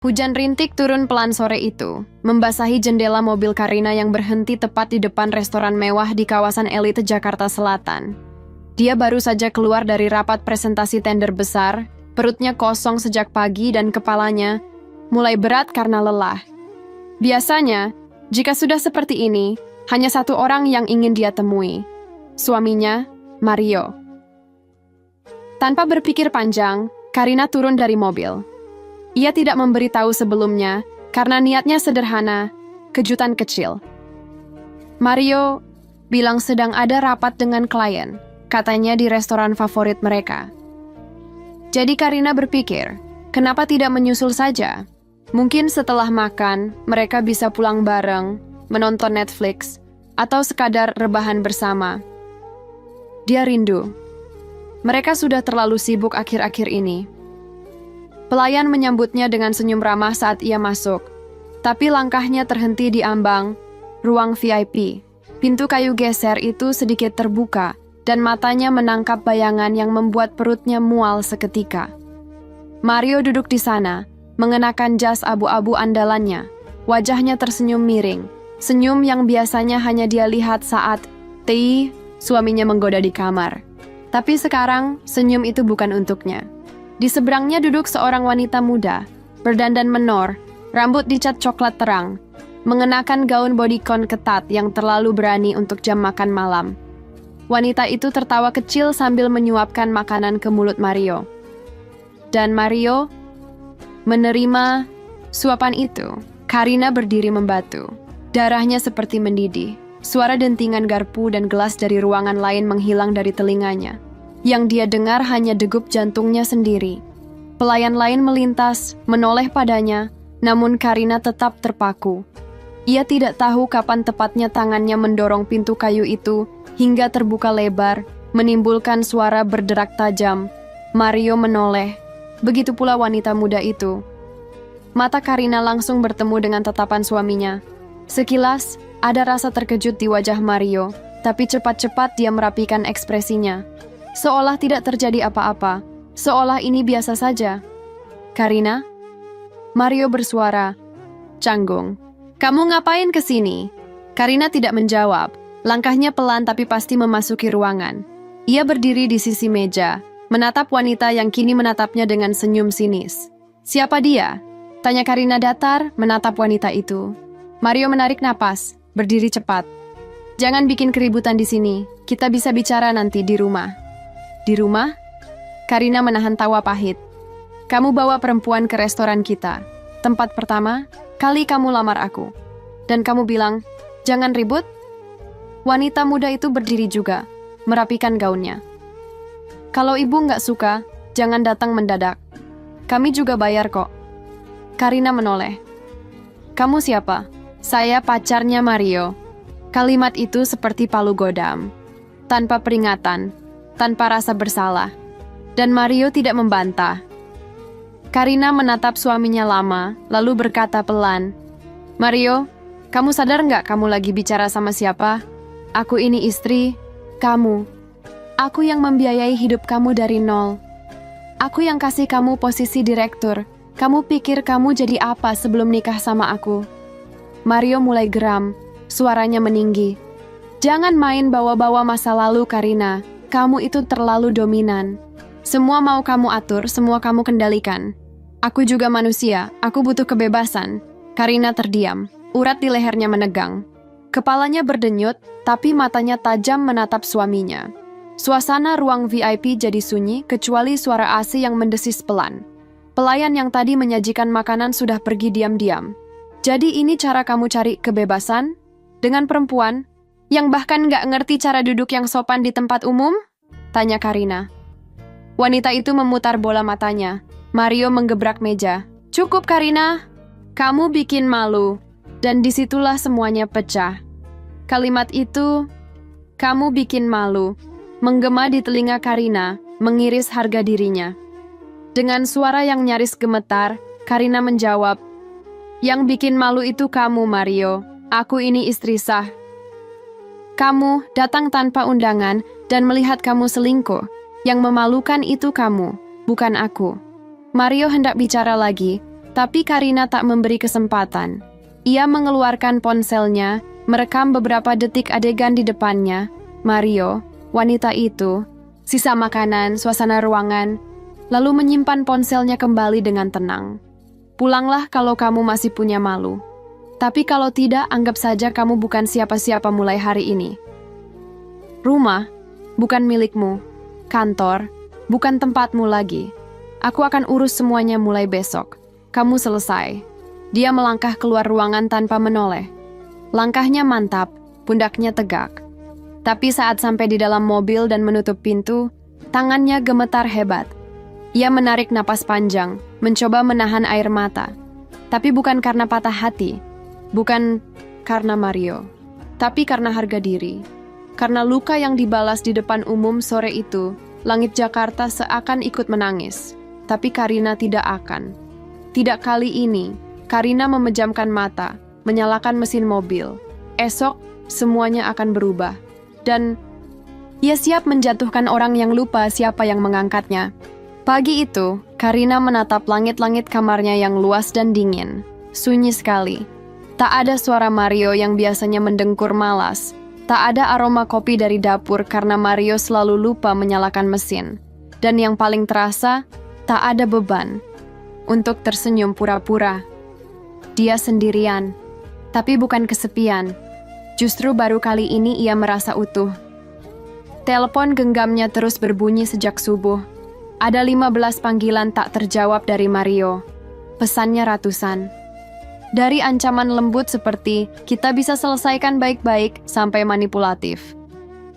Hujan rintik turun pelan sore itu, membasahi jendela mobil Karina yang berhenti tepat di depan restoran mewah di kawasan elit Jakarta Selatan. Dia baru saja keluar dari rapat presentasi tender besar, perutnya kosong sejak pagi dan kepalanya mulai berat karena lelah. Biasanya, jika sudah seperti ini, hanya satu orang yang ingin dia temui. Suaminya, Mario. Tanpa berpikir panjang, Karina turun dari mobil. Ia tidak memberitahu sebelumnya, karena niatnya sederhana, kejutan kecil. Mario bilang sedang ada rapat dengan klien, katanya di restoran favorit mereka. Jadi Karina berpikir, kenapa tidak menyusul saja? Mungkin setelah makan, mereka bisa pulang bareng, menonton Netflix, atau sekadar rebahan bersama. Dia rindu. Mereka sudah terlalu sibuk akhir-akhir ini. Pelayan menyambutnya dengan senyum ramah saat ia masuk, tapi langkahnya terhenti di ambang ruang VIP. Pintu kayu geser itu sedikit terbuka, dan matanya menangkap bayangan yang membuat perutnya mual seketika. Mario duduk di sana, mengenakan jas abu-abu andalannya. Wajahnya tersenyum miring, senyum yang biasanya hanya dia lihat saat suaminya menggoda di kamar. Tapi sekarang, senyum itu bukan untuknya. Di seberangnya duduk seorang wanita muda, berdandan menor, rambut dicat coklat terang, mengenakan gaun bodycon ketat yang terlalu berani untuk jam makan malam. Wanita itu tertawa kecil sambil menyuapkan makanan ke mulut Mario. Dan Mario menerima suapan itu. Karina berdiri membatu. Darahnya seperti mendidih. Suara dentingan garpu dan gelas dari ruangan lain menghilang dari telinganya. Yang dia dengar hanya degup jantungnya sendiri. Pelayan lain melintas, menoleh padanya, namun Karina tetap terpaku. Ia tidak tahu kapan tepatnya tangannya mendorong pintu kayu itu hingga terbuka lebar, menimbulkan suara berderak tajam. Mario menoleh, begitu pula wanita muda itu. Mata Karina langsung bertemu dengan tatapan suaminya. Sekilas, ada rasa terkejut di wajah Mario, tapi cepat-cepat dia merapikan ekspresinya. Seolah tidak terjadi apa-apa, seolah ini biasa saja. Karina? Mario bersuara canggung. Kamu ngapain ke sini? Karina tidak menjawab. Langkahnya pelan tapi pasti memasuki ruangan. Ia berdiri di sisi meja, menatap wanita yang kini menatapnya dengan senyum sinis. Siapa dia? Tanya Karina datar, menatap wanita itu. Mario menarik napas, berdiri cepat. Jangan bikin keributan di sini, kita bisa bicara nanti di rumah. Di rumah? Karina menahan tawa pahit. Kamu bawa perempuan ke restoran kita. Tempat pertama, kali kamu lamar aku. Dan kamu bilang, jangan ribut? Wanita muda itu berdiri juga, merapikan gaunnya. Kalau ibu nggak suka, jangan datang mendadak. Kami juga bayar kok. Karina menoleh. Kamu siapa? Saya pacarnya Mario. Kalimat itu seperti palu godam. Tanpa peringatan, tanpa rasa bersalah. Dan Mario tidak membantah. Karina menatap suaminya lama, lalu berkata pelan, Mario, kamu sadar nggak kamu lagi bicara sama siapa? Aku ini istri, kamu. Aku yang membiayai hidup kamu dari nol. Aku yang kasih kamu posisi direktur. Kamu pikir kamu jadi apa sebelum nikah sama aku? Mario mulai geram, suaranya meninggi. Jangan main bawa-bawa masa lalu, Karina. Kamu itu terlalu dominan. Semua mau kamu atur, semua kamu kendalikan. Aku juga manusia, aku butuh kebebasan. Karina terdiam, urat di lehernya menegang. Kepalanya berdenyut, tapi matanya tajam menatap suaminya. Suasana ruang VIP jadi sunyi, kecuali suara AC yang mendesis pelan. Pelayan yang tadi menyajikan makanan sudah pergi diam-diam. Jadi ini cara kamu cari kebebasan? Dengan perempuan? Yang bahkan nggak ngerti cara duduk yang sopan di tempat umum? Tanya Karina. Wanita itu memutar bola matanya. Mario menggebrak meja. Cukup, Karina. Kamu bikin malu. Dan disitulah semuanya pecah. Kalimat itu, kamu bikin malu, menggema di telinga Karina, mengiris harga dirinya. Dengan suara yang nyaris gemetar, Karina menjawab, yang bikin malu itu kamu, Mario. Aku ini istri sah. Kamu datang tanpa undangan dan melihat kamu selingkuh. Yang memalukan itu kamu, bukan aku. Mario hendak bicara lagi, Tapi Karina tak memberi kesempatan. Ia mengeluarkan ponselnya, merekam beberapa detik adegan di depannya. Mario, wanita itu, sisa makanan, suasana ruangan, lalu menyimpan ponselnya kembali dengan tenang. Pulanglah kalau kamu masih punya malu. Tapi kalau tidak, anggap saja kamu bukan siapa-siapa mulai hari ini. Rumah, bukan milikmu. Kantor, bukan tempatmu lagi. Aku akan urus semuanya mulai besok. Kamu selesai. Dia melangkah keluar ruangan tanpa menoleh. Langkahnya mantap, pundaknya tegak. Tapi saat sampai di dalam mobil dan menutup pintu, tangannya gemetar hebat. Ia menarik napas panjang, mencoba menahan air mata. Tapi bukan karena patah hati. Bukan karena Mario, tapi karena harga diri. Karena luka yang dibalas di depan umum sore itu, langit Jakarta seakan ikut menangis. Tapi Karina tidak akan. Tidak kali ini, Karina memejamkan mata, menyalakan mesin mobil. Esok, semuanya akan berubah. Dan ia siap menjatuhkan orang yang lupa siapa yang mengangkatnya. Pagi itu, Karina menatap langit-langit kamarnya yang luas dan dingin. Sunyi sekali. Tak ada suara Mario yang biasanya mendengkur malas. Tak ada aroma kopi dari dapur karena Mario selalu lupa menyalakan mesin. Dan yang paling terasa, tak ada beban untuk tersenyum pura-pura. Dia sendirian, tapi bukan kesepian. Justru baru kali ini ia merasa utuh. Telepon genggamnya terus berbunyi sejak subuh. Ada 15 panggilan tak terjawab dari Mario. Pesannya ratusan. Dari ancaman lembut seperti, kita bisa selesaikan baik-baik, sampai manipulatif.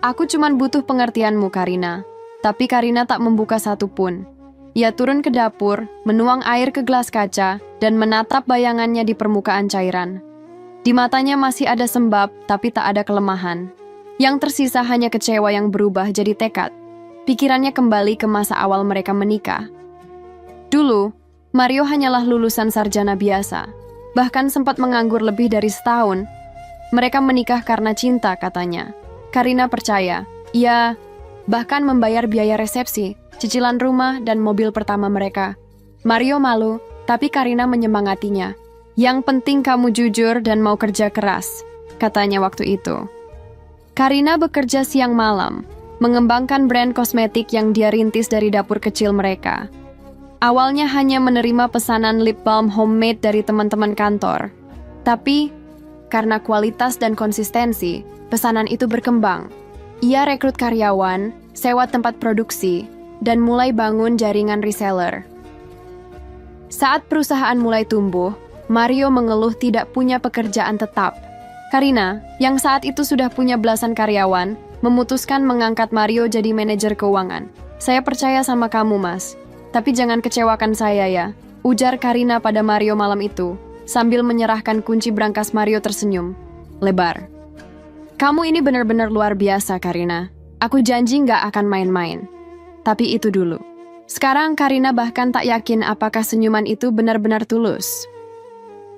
Aku cuman butuh pengertianmu, Karina. Tapi Karina tak membuka satupun. Ia turun ke dapur, menuang air ke gelas kaca, dan menatap bayangannya di permukaan cairan. Di matanya masih ada sembab, tapi tak ada kelemahan. Yang tersisa hanya kecewa yang berubah jadi tekad. Pikirannya kembali ke masa awal mereka menikah. Dulu, Mario hanyalah lulusan sarjana biasa. Bahkan sempat menganggur lebih dari setahun. Mereka menikah karena cinta, katanya. Karina percaya. Ia bahkan membayar biaya resepsi, cicilan rumah, dan mobil pertama mereka. Mario malu, tapi Karina menyemangatinya. Yang penting kamu jujur dan mau kerja keras, katanya waktu itu. Karina bekerja siang malam, mengembangkan brand kosmetik yang dia rintis dari dapur kecil mereka. Awalnya hanya menerima pesanan lip balm homemade dari teman-teman kantor. Tapi, karena kualitas dan konsistensi, pesanan itu berkembang. Ia rekrut karyawan, sewa tempat produksi, dan mulai bangun jaringan reseller. Saat perusahaan mulai tumbuh, Mario mengeluh tidak punya pekerjaan tetap. Karina, yang saat itu sudah punya belasan karyawan, memutuskan mengangkat Mario jadi manajer keuangan. Saya percaya sama kamu, Mas. Tapi jangan kecewakan saya ya, ujar Karina pada Mario malam itu, sambil menyerahkan kunci brankas. Mario tersenyum lebar. Kamu ini benar-benar luar biasa, Karina. Aku janji nggak akan main-main. Tapi itu dulu. Sekarang Karina bahkan tak yakin apakah senyuman itu benar-benar tulus.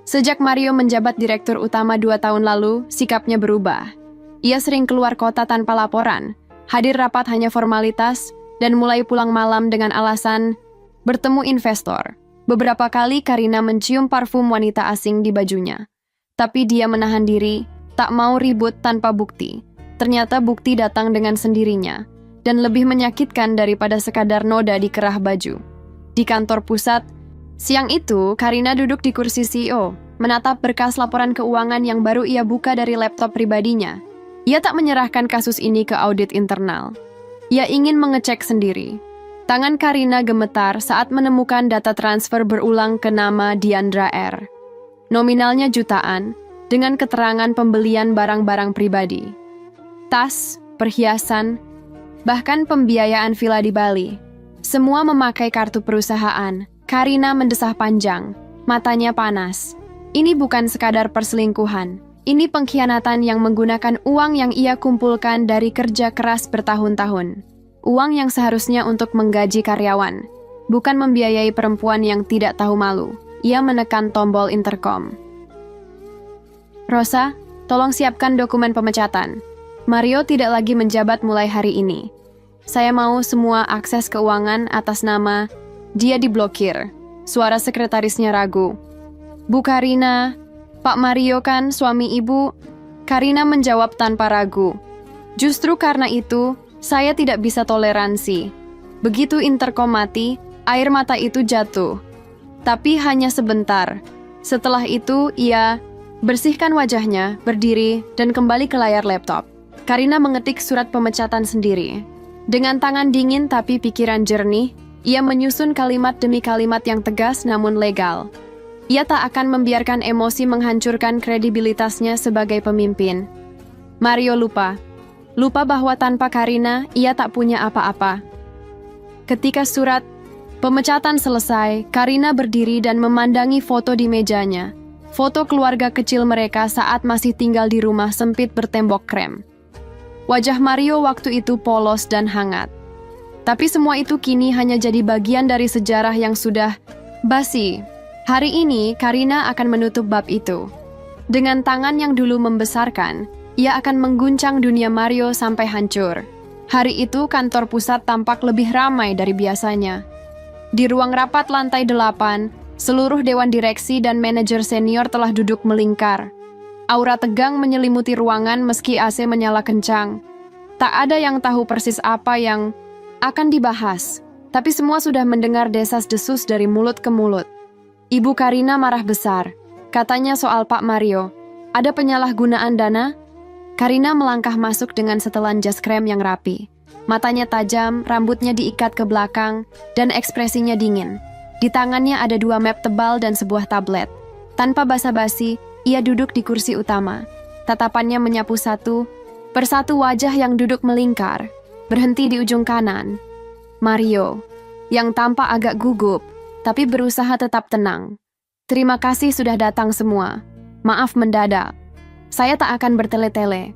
Sejak Mario menjabat direktur utama 2 tahun lalu, sikapnya berubah. Ia sering keluar kota tanpa laporan, hadir rapat hanya formalitas, dan mulai pulang malam dengan alasan bertemu investor. Beberapa kali Karina mencium parfum wanita asing di bajunya. Tapi dia menahan diri, tak mau ribut tanpa bukti. Ternyata bukti datang dengan sendirinya, dan lebih menyakitkan daripada sekadar noda di kerah baju. Di kantor pusat, siang itu Karina duduk di kursi CEO, menatap berkas laporan keuangan yang baru ia buka dari laptop pribadinya. Ia tak menyerahkan kasus ini ke audit internal. Ia ingin mengecek sendiri. Tangan Karina gemetar saat menemukan data transfer berulang ke nama Diandra R. Nominalnya jutaan, dengan keterangan pembelian barang-barang pribadi. Tas, perhiasan, bahkan pembiayaan villa di Bali. Semua memakai kartu perusahaan. Karina mendesah panjang, matanya panas. Ini bukan sekadar perselingkuhan. Ini pengkhianatan yang menggunakan uang yang ia kumpulkan dari kerja keras bertahun-tahun. Uang yang seharusnya untuk menggaji karyawan, bukan membiayai perempuan yang tidak tahu malu. Ia menekan tombol intercom. Rosa, tolong siapkan dokumen pemecatan. Mario tidak lagi menjabat mulai hari ini. Saya mau semua akses keuangan atas nama dia diblokir. Suara sekretarisnya ragu. Bu Karina, Pak Mario kan suami ibu? Karina menjawab tanpa ragu. Justru karena itu, saya tidak bisa toleransi. Begitu interkom mati, air mata itu jatuh. Tapi hanya sebentar. Setelah itu, ia bersihkan wajahnya, berdiri, dan kembali ke layar laptop. Karina mengetik surat pemecatan sendiri. Dengan tangan dingin tapi pikiran jernih, ia menyusun kalimat demi kalimat yang tegas namun legal. Ia tak akan membiarkan emosi menghancurkan kredibilitasnya sebagai pemimpin. Mario lupa bahwa tanpa Karina, ia tak punya apa-apa. Ketika surat pemecatan selesai, Karina berdiri dan memandangi foto di mejanya. Foto keluarga kecil mereka saat masih tinggal di rumah sempit bertembok krem. Wajah Mario waktu itu polos dan hangat. Tapi semua itu kini hanya jadi bagian dari sejarah yang sudah basi. Hari ini, Karina akan menutup bab itu. Dengan tangan yang dulu membesarkan, ia akan mengguncang dunia Mario sampai hancur. Hari itu, kantor pusat tampak lebih ramai dari biasanya. Di ruang rapat lantai 8, seluruh dewan direksi dan manajer senior telah duduk melingkar. Aura tegang menyelimuti ruangan meski AC menyala kencang. Tak ada yang tahu persis apa yang akan dibahas, tapi semua sudah mendengar desas-desus dari mulut ke mulut. Ibu Karina marah besar. Katanya soal Pak Mario, ada penyalahgunaan dana? Karina melangkah masuk dengan setelan jas krem yang rapi. Matanya tajam, rambutnya diikat ke belakang, dan ekspresinya dingin. Di tangannya ada 2 map tebal dan sebuah tablet. Tanpa basa-basi, ia duduk di kursi utama. Tatapannya menyapu satu persatu wajah yang duduk melingkar, berhenti di ujung kanan. Mario, yang tampak agak gugup, tapi berusaha tetap tenang. Terima kasih sudah datang semua. Maaf mendadak. Saya tak akan bertele-tele,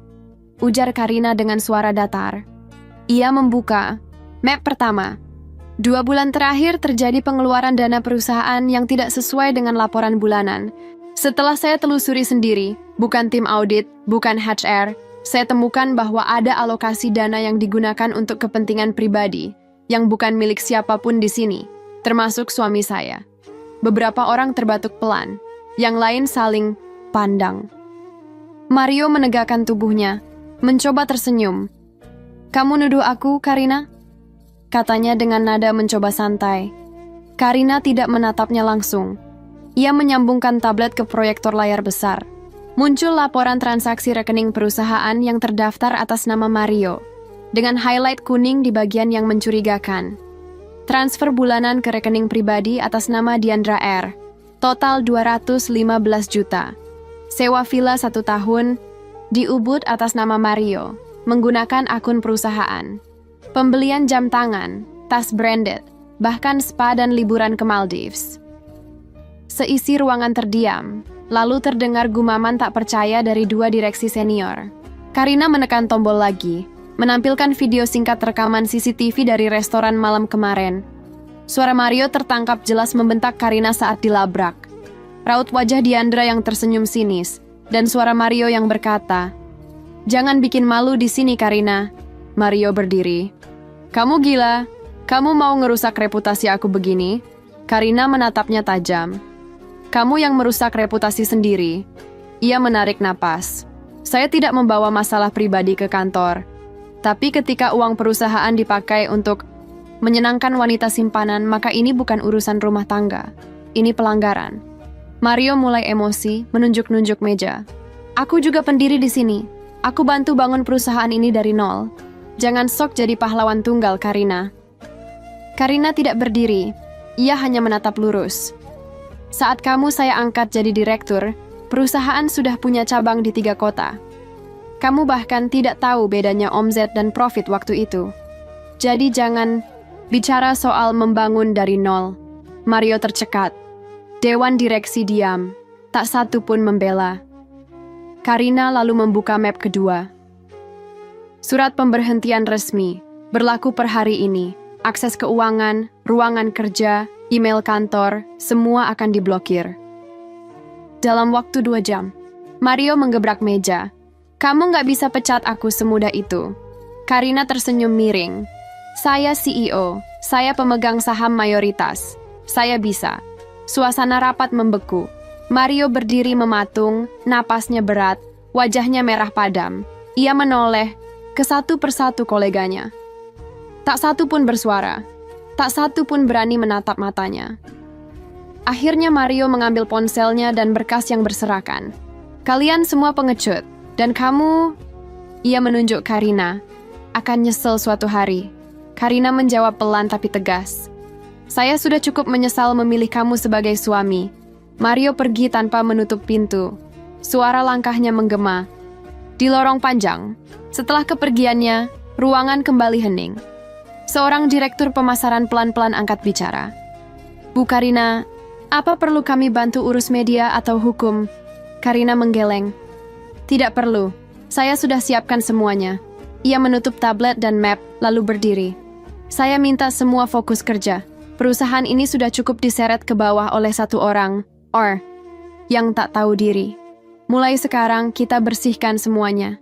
ujar Karina dengan suara datar. Ia membuka map pertama. 2 bulan terakhir terjadi pengeluaran dana perusahaan yang tidak sesuai dengan laporan bulanan. Setelah saya telusuri sendiri, bukan tim audit, bukan HR, saya temukan bahwa ada alokasi dana yang digunakan untuk kepentingan pribadi, yang bukan milik siapapun di sini, termasuk suami saya. Beberapa orang terbatuk pelan, yang lain saling pandang. Mario menegakkan tubuhnya, mencoba tersenyum. Kamu nuduh aku, Karina? Katanya dengan nada mencoba santai. Karina tidak menatapnya langsung. Ia menyambungkan tablet ke proyektor layar besar. Muncul laporan transaksi rekening perusahaan yang terdaftar atas nama Mario, dengan highlight kuning di bagian yang mencurigakan. Transfer bulanan ke rekening pribadi atas nama Diandra R. Total 215 juta. Sewa villa 1 tahun di Ubud atas nama Mario, menggunakan akun perusahaan. Pembelian jam tangan, tas branded, bahkan spa dan liburan ke Maldives. Seisi ruangan terdiam, lalu terdengar gumaman tak percaya dari 2 direksi senior. Karina menekan tombol lagi, menampilkan video singkat rekaman CCTV dari restoran malam kemarin. Suara Mario tertangkap jelas membentak Karina saat dilabrak. Raut wajah Diandra yang tersenyum sinis, dan suara Mario yang berkata, "Jangan bikin malu di sini, Karina." Mario berdiri. "Kamu gila? Kamu mau ngerusak reputasi aku begini?" Karina menatapnya tajam. "Kamu yang merusak reputasi sendiri." Ia menarik napas. "Saya tidak membawa masalah pribadi ke kantor. Tapi ketika uang perusahaan dipakai untuk menyenangkan wanita simpanan, maka ini bukan urusan rumah tangga. Ini pelanggaran." Mario mulai emosi, menunjuk-nunjuk meja. "Aku juga pendiri di sini. Aku bantu bangun perusahaan ini dari nol. Jangan sok jadi pahlawan tunggal, Karina." Karina tidak berdiri. Ia hanya menatap lurus. "Saat kamu saya angkat jadi direktur, perusahaan sudah punya cabang di 3 kota. Kamu bahkan tidak tahu bedanya omzet dan profit waktu itu. Jadi jangan bicara soal membangun dari nol." Mario tercekat. Dewan direksi diam, tak satu pun membela. Karina lalu membuka map kedua. Surat pemberhentian resmi, berlaku per hari ini. Akses keuangan, ruangan kerja, email kantor, semua akan diblokir. Dalam waktu 2 jam, Mario menggebrak meja. "Kamu nggak bisa pecat aku semudah itu." Karina tersenyum miring. "Saya CEO, saya pemegang saham mayoritas. Saya bisa. Suasana rapat membeku. Mario berdiri mematung, napasnya berat, wajahnya merah padam. Ia menoleh ke satu persatu koleganya. Tak satu pun bersuara, tak satu pun berani menatap matanya. Akhirnya Mario mengambil ponselnya dan berkas yang berserakan. Kalian semua pengecut, dan kamu, ia menunjuk Karina, akan nyesel suatu hari. Karina menjawab pelan tapi tegas. Saya sudah cukup menyesal memilih kamu sebagai suami. Mario pergi tanpa menutup pintu. Suara langkahnya menggema. Di lorong panjang, setelah kepergiannya, ruangan kembali hening. Seorang direktur pemasaran pelan-pelan angkat bicara. Bu Karina, apa perlu kami bantu urus media atau hukum? Karina menggeleng. Tidak perlu, saya sudah siapkan semuanya. Ia menutup tablet dan map, lalu berdiri. Saya minta semua fokus kerja. Perusahaan ini sudah cukup diseret ke bawah oleh satu orang, yang tak tahu diri. Mulai sekarang kita bersihkan semuanya.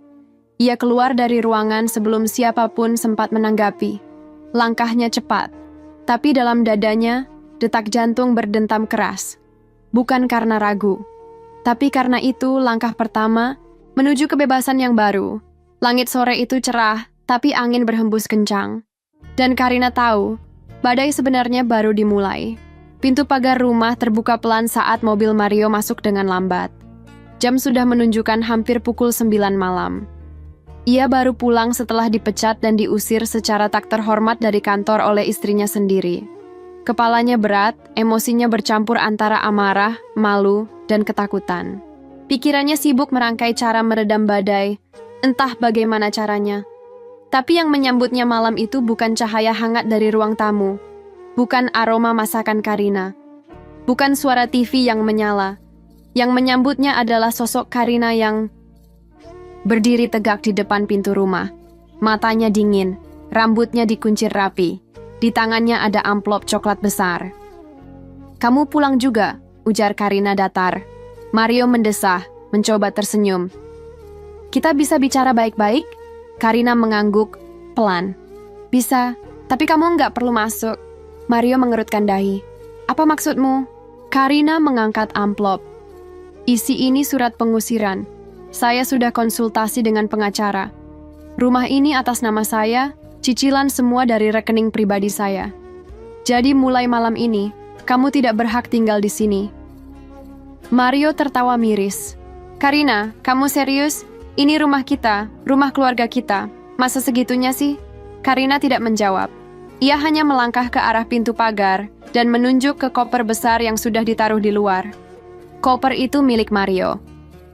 Ia keluar dari ruangan sebelum siapapun sempat menanggapi. Langkahnya cepat, tapi dalam dadanya, detak jantung berdentam keras. Bukan karena ragu, tapi karena itu langkah pertama menuju kebebasan yang baru. Langit sore itu cerah, tapi angin berhembus kencang. Dan Karina tahu, badai sebenarnya baru dimulai. Pintu pagar rumah terbuka pelan saat mobil Mario masuk dengan lambat. Jam sudah menunjukkan hampir pukul 9 malam. Ia baru pulang setelah dipecat dan diusir secara tak terhormat dari kantor oleh istrinya sendiri. Kepalanya berat, emosinya bercampur antara amarah, malu, dan ketakutan. Pikirannya sibuk merangkai cara meredam badai, entah bagaimana caranya. Tapi yang menyambutnya malam itu bukan cahaya hangat dari ruang tamu, bukan aroma masakan Karina, bukan suara TV yang menyala. Yang menyambutnya adalah sosok Karina yang berdiri tegak di depan pintu rumah. Matanya dingin, rambutnya dikuncir rapi. Di tangannya ada amplop coklat besar. Kamu pulang juga, ujar Karina datar. Mario mendesah, mencoba tersenyum. Kita bisa bicara baik-baik? Karina mengangguk, pelan. Bisa, tapi kamu nggak perlu masuk. Mario mengerutkan dahi. Apa maksudmu? Karina mengangkat amplop. Isi ini surat pengusiran. Saya sudah konsultasi dengan pengacara. Rumah ini atas nama saya, cicilan semua dari rekening pribadi saya. Jadi mulai malam ini, kamu tidak berhak tinggal di sini. Mario tertawa miris. Karina, kamu serius? Ini rumah kita, rumah keluarga kita. Masa segitunya sih? Karina tidak menjawab. Ia hanya melangkah ke arah pintu pagar dan menunjuk ke koper besar yang sudah ditaruh di luar. Koper itu milik Mario.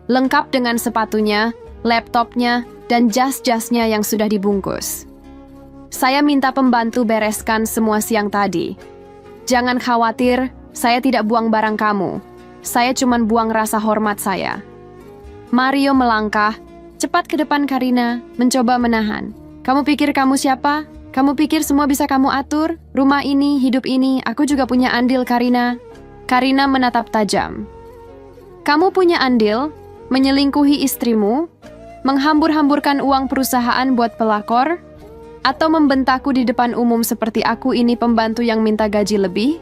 Lengkap dengan sepatunya, laptopnya, dan jas-jasnya yang sudah dibungkus. Saya minta pembantu bereskan semua siang tadi. Jangan khawatir, saya tidak buang barang kamu. Saya cuma buang rasa hormat saya. Mario melangkah, cepat ke depan Karina, mencoba menahan. Kamu pikir kamu siapa? Kamu pikir semua bisa kamu atur? Rumah ini, hidup ini, aku juga punya andil, Karina. Karina menatap tajam. Kamu punya andil? Menyelingkuhi istrimu? Menghambur-hamburkan uang perusahaan buat pelakor? Atau membentakku di depan umum seperti aku ini pembantu yang minta gaji lebih?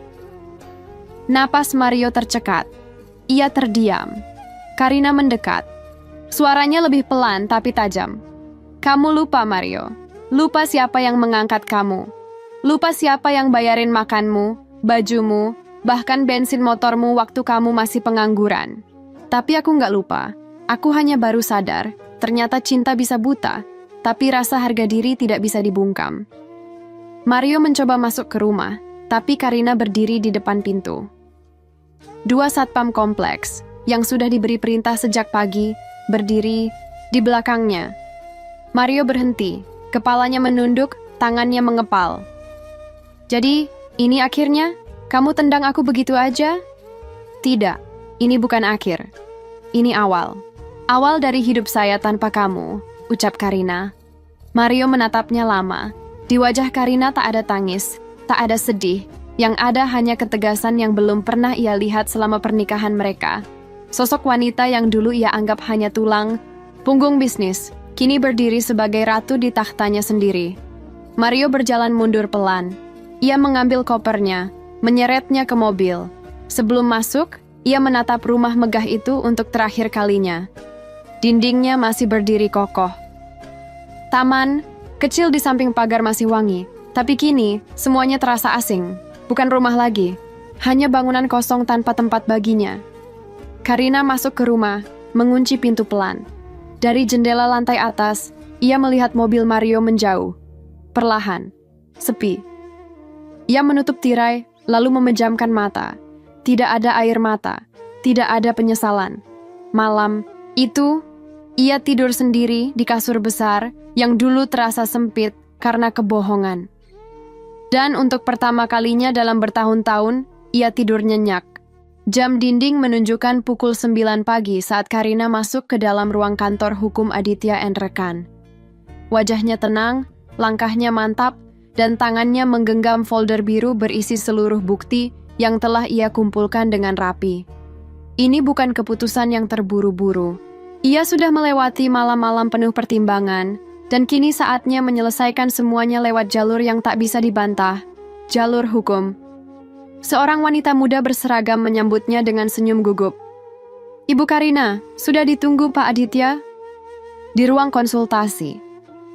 Napas Mario tercekat. Ia terdiam. Karina mendekat. Suaranya lebih pelan tapi tajam. Kamu lupa, Mario. Lupa siapa yang mengangkat kamu. Lupa siapa yang bayarin makanmu, bajumu, bahkan bensin motormu waktu kamu masih pengangguran. Tapi aku nggak lupa. Aku hanya baru sadar, ternyata cinta bisa buta, tapi rasa harga diri tidak bisa dibungkam. Mario mencoba masuk ke rumah, tapi Karina berdiri di depan pintu. Dua satpam kompleks, yang sudah diberi perintah sejak pagi, berdiri di belakangnya. Mario berhenti, kepalanya menunduk, tangannya mengepal. Jadi, ini akhirnya? Kamu tendang aku begitu aja? Tidak, ini bukan akhir. Ini awal. Awal dari hidup saya tanpa kamu, ucap Karina. Mario menatapnya lama. Di wajah Karina tak ada tangis, tak ada sedih. Yang ada hanya ketegasan yang belum pernah ia lihat selama pernikahan mereka. Sosok wanita yang dulu ia anggap hanya tulang, punggung bisnis, kini berdiri sebagai ratu di takhtanya sendiri. Mario berjalan mundur pelan. Ia mengambil kopernya, menyeretnya ke mobil. Sebelum masuk, ia menatap rumah megah itu untuk terakhir kalinya. Dindingnya masih berdiri kokoh. Taman kecil di samping pagar masih wangi, tapi kini semuanya terasa asing. Bukan rumah lagi, hanya bangunan kosong tanpa tempat baginya. Karina masuk ke rumah, mengunci pintu pelan. Dari jendela lantai atas, ia melihat mobil Mario menjauh. Perlahan, sepi. Ia menutup tirai, lalu memejamkan mata. Tidak ada air mata, tidak ada penyesalan. Malam itu, ia tidur sendiri di kasur besar yang dulu terasa sempit karena kebohongan. Dan untuk pertama kalinya dalam bertahun-tahun, ia tidur nyenyak. Jam dinding menunjukkan pukul 9 pagi saat Karina masuk ke dalam ruang kantor hukum Aditya and rekan. Wajahnya tenang, langkahnya mantap, dan tangannya menggenggam folder biru berisi seluruh bukti yang telah ia kumpulkan dengan rapi. Ini bukan keputusan yang terburu-buru. Ia sudah melewati malam-malam penuh pertimbangan, dan kini saatnya menyelesaikan semuanya lewat jalur yang tak bisa dibantah, jalur hukum. Seorang wanita muda berseragam menyambutnya dengan senyum gugup. "Ibu Karina, sudah ditunggu Pak Aditya?" Di ruang konsultasi,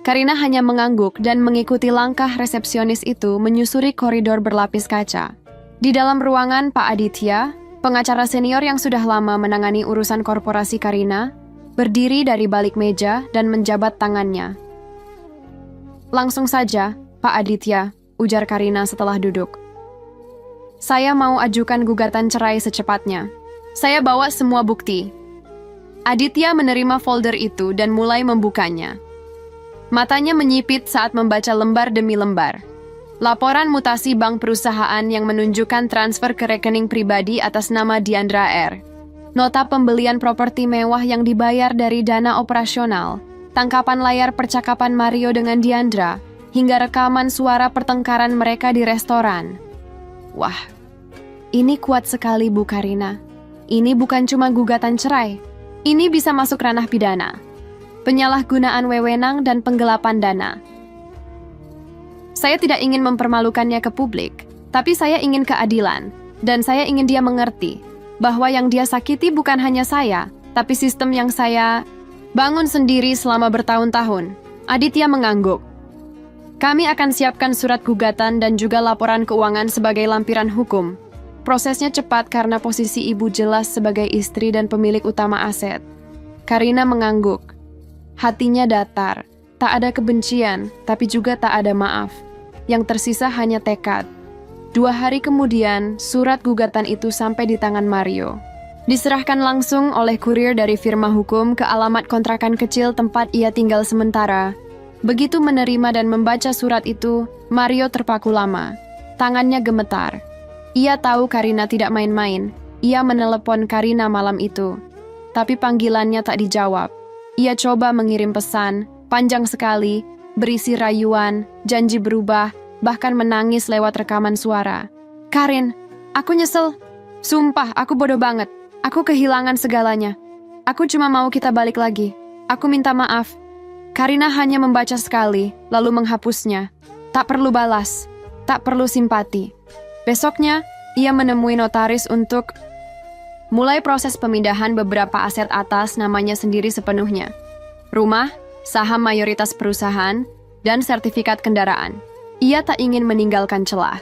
Karina hanya mengangguk dan mengikuti langkah resepsionis itu menyusuri koridor berlapis kaca. Di dalam ruangan Pak Aditya, pengacara senior yang sudah lama menangani urusan korporasi Karina, berdiri dari balik meja dan menjabat tangannya. "Langsung saja, Pak Aditya," ujar Karina setelah duduk. "Saya mau ajukan gugatan cerai secepatnya. Saya bawa semua bukti." Aditya menerima folder itu dan mulai membukanya. Matanya menyipit saat membaca lembar demi lembar. Laporan mutasi bank perusahaan yang menunjukkan transfer ke rekening pribadi atas nama Diandra R. Nota pembelian properti mewah yang dibayar dari dana operasional. Tangkapan layar percakapan Mario dengan Diandra, hingga rekaman suara pertengkaran mereka di restoran. Wah, ini kuat sekali Bu Karina. Ini bukan cuma gugatan cerai. Ini bisa masuk ranah pidana. Penyalahgunaan wewenang dan penggelapan dana. Saya tidak ingin mempermalukannya ke publik, tapi saya ingin keadilan. Dan saya ingin dia mengerti bahwa yang dia sakiti bukan hanya saya, tapi sistem yang saya bangun sendiri selama bertahun-tahun. Aditya mengangguk. "Kami akan siapkan surat gugatan dan juga laporan keuangan sebagai lampiran hukum. Prosesnya cepat karena posisi ibu jelas sebagai istri dan pemilik utama aset." Karina mengangguk. Hatinya datar. Tak ada kebencian, tapi juga tak ada maaf. Yang tersisa hanya tekad. 2 hari kemudian, surat gugatan itu sampai di tangan Mario. Diserahkan langsung oleh kurir dari firma hukum ke alamat kontrakan kecil tempat ia tinggal sementara. Begitu menerima dan membaca surat itu, Mario terpaku lama. Tangannya gemetar. Ia tahu Karina tidak main-main. Ia menelepon Karina malam itu. Tapi panggilannya tak dijawab. Ia coba mengirim pesan, panjang sekali, berisi rayuan, janji berubah, bahkan menangis lewat rekaman suara. "Karin, aku nyesel. Sumpah, aku bodoh banget. Aku kehilangan segalanya. Aku cuma mau kita balik lagi. Aku minta maaf." Karina hanya membaca sekali, lalu menghapusnya. Tak perlu balas, tak perlu simpati. Besoknya, ia menemui notaris untuk mulai proses pemindahan beberapa aset atas namanya sendiri sepenuhnya. Rumah, saham mayoritas perusahaan, dan sertifikat kendaraan. Ia tak ingin meninggalkan celah.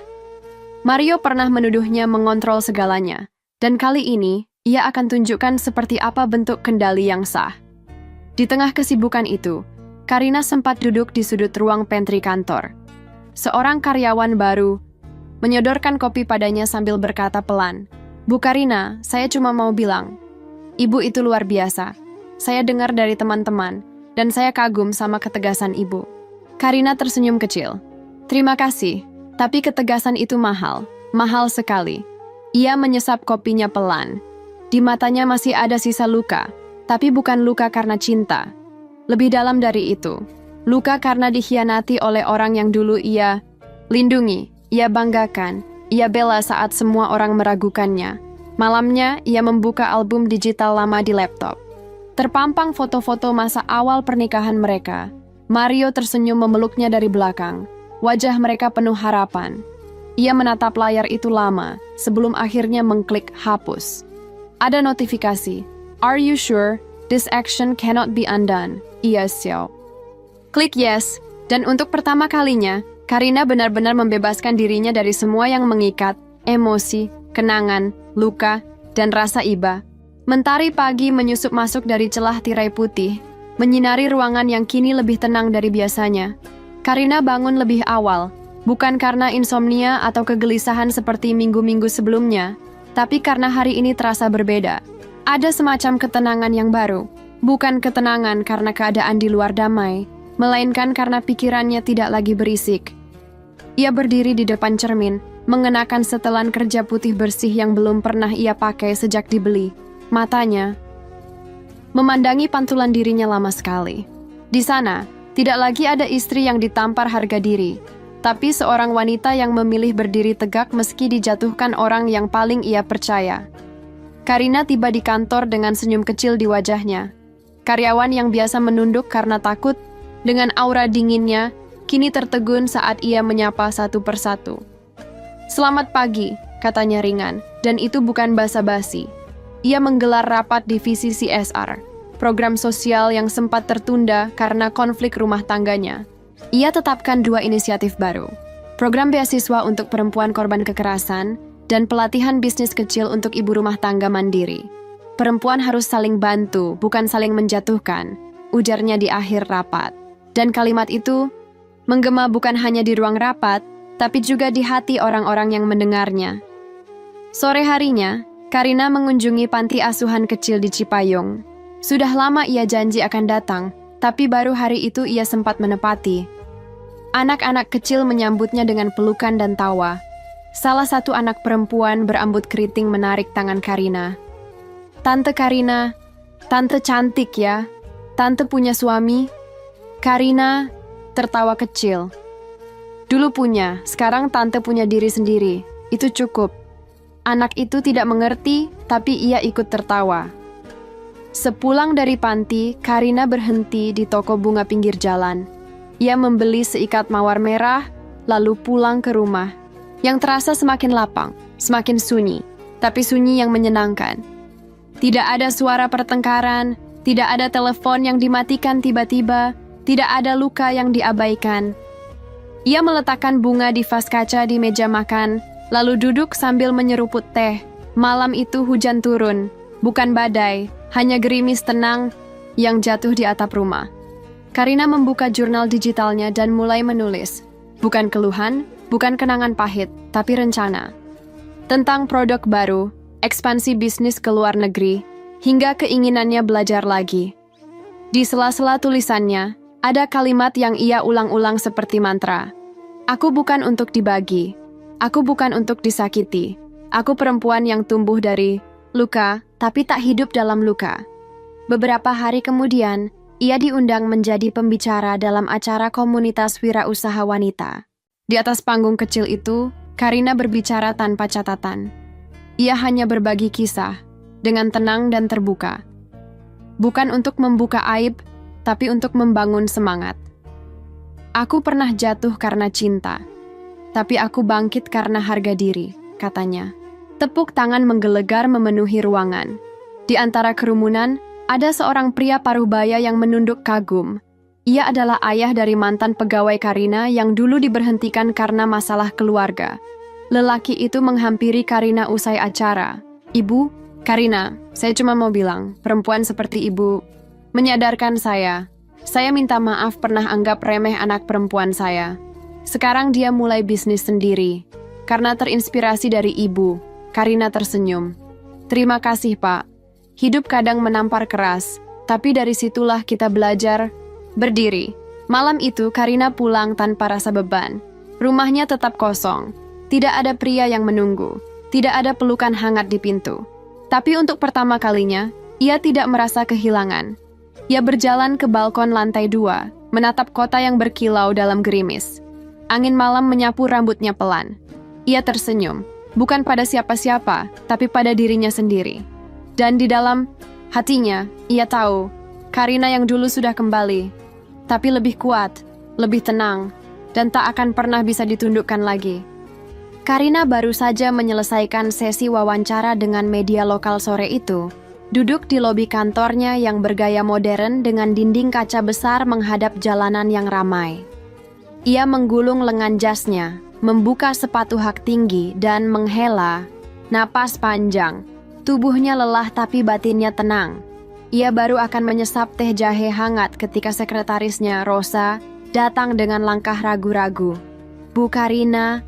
Mario pernah menuduhnya mengontrol segalanya, dan kali ini, ia akan tunjukkan seperti apa bentuk kendali yang sah. Di tengah kesibukan itu, Karina sempat duduk di sudut ruang pantry kantor. Seorang karyawan baru menyodorkan kopi padanya sambil berkata pelan, "Bu Karina, saya cuma mau bilang, Ibu itu luar biasa. Saya dengar dari teman-teman, dan saya kagum sama ketegasan Ibu." Karina tersenyum kecil. "Terima kasih, tapi ketegasan itu mahal, mahal sekali." Ia menyesap kopinya pelan. Di matanya masih ada sisa luka, tapi bukan luka karena cinta. Lebih dalam dari itu, luka karena dikhianati oleh orang yang dulu ia lindungi, ia banggakan, ia bela saat semua orang meragukannya. Malamnya, ia membuka album digital lama di laptop. Terpampang foto-foto masa awal pernikahan mereka. Mario tersenyum memeluknya dari belakang. Wajah mereka penuh harapan. Ia menatap layar itu lama, sebelum akhirnya mengklik hapus. Ada notifikasi. Are you sure? This action cannot be undone. Yes, Xiao. Klik yes, dan untuk pertama kalinya, Karina benar-benar membebaskan dirinya dari semua yang mengikat, emosi, kenangan, luka, dan rasa iba. Mentari pagi menyusup masuk dari celah tirai putih, menyinari ruangan yang kini lebih tenang dari biasanya. Karina bangun lebih awal, bukan karena insomnia atau kegelisahan seperti minggu-minggu sebelumnya, tapi karena hari ini terasa berbeda. Ada semacam ketenangan yang baru, bukan ketenangan karena keadaan di luar damai, melainkan karena pikirannya tidak lagi berisik. Ia berdiri di depan cermin, mengenakan setelan kerja putih bersih yang belum pernah ia pakai sejak dibeli. Matanya memandangi pantulan dirinya lama sekali. Di sana, tidak lagi ada istri yang ditampar harga diri, tapi seorang wanita yang memilih berdiri tegak meski dijatuhkan orang yang paling ia percaya. Karina tiba di kantor dengan senyum kecil di wajahnya. Karyawan yang biasa menunduk karena takut, dengan aura dinginnya, kini tertegun saat ia menyapa satu persatu. "Selamat pagi," katanya ringan, dan itu bukan basa-basi. Ia menggelar rapat divisi CSR, program sosial yang sempat tertunda karena konflik rumah tangganya. Ia tetapkan 2 inisiatif baru, program beasiswa untuk perempuan korban kekerasan dan pelatihan bisnis kecil untuk ibu rumah tangga mandiri. Perempuan harus saling bantu, bukan saling menjatuhkan, ujarnya di akhir rapat. Dan kalimat itu menggema bukan hanya di ruang rapat, tapi juga di hati orang-orang yang mendengarnya. Sore harinya, Karina mengunjungi panti asuhan kecil di Cipayung. Sudah lama ia janji akan datang, tapi baru hari itu ia sempat menepati. Anak-anak kecil menyambutnya dengan pelukan dan tawa. Salah satu anak perempuan berambut keriting menarik tangan Karina. "Tante Karina, tante cantik ya. Tante punya suami?" Karina tertawa kecil. "Dulu punya, sekarang tante punya diri sendiri. Itu cukup." Anak itu tidak mengerti, tapi ia ikut tertawa. Sepulang dari panti, Karina berhenti di toko bunga pinggir jalan. Ia membeli seikat mawar merah, lalu pulang ke rumah. Yang terasa semakin lapang, semakin sunyi, tapi sunyi yang menyenangkan. Tidak ada suara pertengkaran, tidak ada telepon yang dimatikan tiba-tiba, tidak ada luka yang diabaikan. Ia meletakkan bunga di vas kaca di meja makan, lalu duduk sambil menyeruput teh. Malam itu hujan turun, bukan badai, hanya gerimis tenang yang jatuh di atap rumah. Karina membuka jurnal digitalnya dan mulai menulis. Bukan keluhan, bukan kenangan pahit, tapi rencana. Tentang produk baru, ekspansi bisnis ke luar negeri, hingga keinginannya belajar lagi. Di sela-sela tulisannya, ada kalimat yang ia ulang-ulang seperti mantra. "Aku bukan untuk dibagi. Aku bukan untuk disakiti. Aku perempuan yang tumbuh dari luka, tapi tak hidup dalam luka." Beberapa hari kemudian, ia diundang menjadi pembicara dalam acara komunitas wirausaha wanita. Di atas panggung kecil itu, Karina berbicara tanpa catatan. Ia hanya berbagi kisah, dengan tenang dan terbuka. Bukan untuk membuka aib, tapi untuk membangun semangat. "Aku pernah jatuh karena cinta, tapi aku bangkit karena harga diri," katanya. Tepuk tangan menggelegar memenuhi ruangan. Di antara kerumunan, ada seorang pria parubaya yang menunduk kagum. Ia adalah ayah dari mantan pegawai Karina yang dulu diberhentikan karena masalah keluarga. Lelaki itu menghampiri Karina usai acara. "Ibu, Karina, saya cuma mau bilang, perempuan seperti ibu menyadarkan saya. Saya minta maaf pernah anggap remeh anak perempuan saya. Sekarang dia mulai bisnis sendiri. Karena terinspirasi dari ibu." Karina tersenyum. "Terima kasih, Pak. Hidup kadang menampar keras, tapi dari situlah kita belajar berdiri." Malam itu Karina pulang tanpa rasa beban. Rumahnya tetap kosong. Tidak ada pria yang menunggu. Tidak ada pelukan hangat di pintu. Tapi untuk pertama kalinya, ia tidak merasa kehilangan. Ia berjalan ke balkon lantai 2, menatap kota yang berkilau dalam gerimis. Angin malam menyapu rambutnya pelan. Ia tersenyum, bukan pada siapa-siapa, tapi pada dirinya sendiri. Dan di dalam hatinya, ia tahu, Karina yang dulu sudah kembali, tapi lebih kuat, lebih tenang, dan tak akan pernah bisa ditundukkan lagi. Karina baru saja menyelesaikan sesi wawancara dengan media lokal sore itu, duduk di lobi kantornya yang bergaya modern dengan dinding kaca besar menghadap jalanan yang ramai. Ia menggulung lengan jasnya, membuka sepatu hak tinggi dan menghela napas panjang. Tubuhnya lelah tapi batinnya tenang. Ia baru akan menyesap teh jahe hangat ketika sekretarisnya, Rosa, datang dengan langkah ragu-ragu. Bu Karina,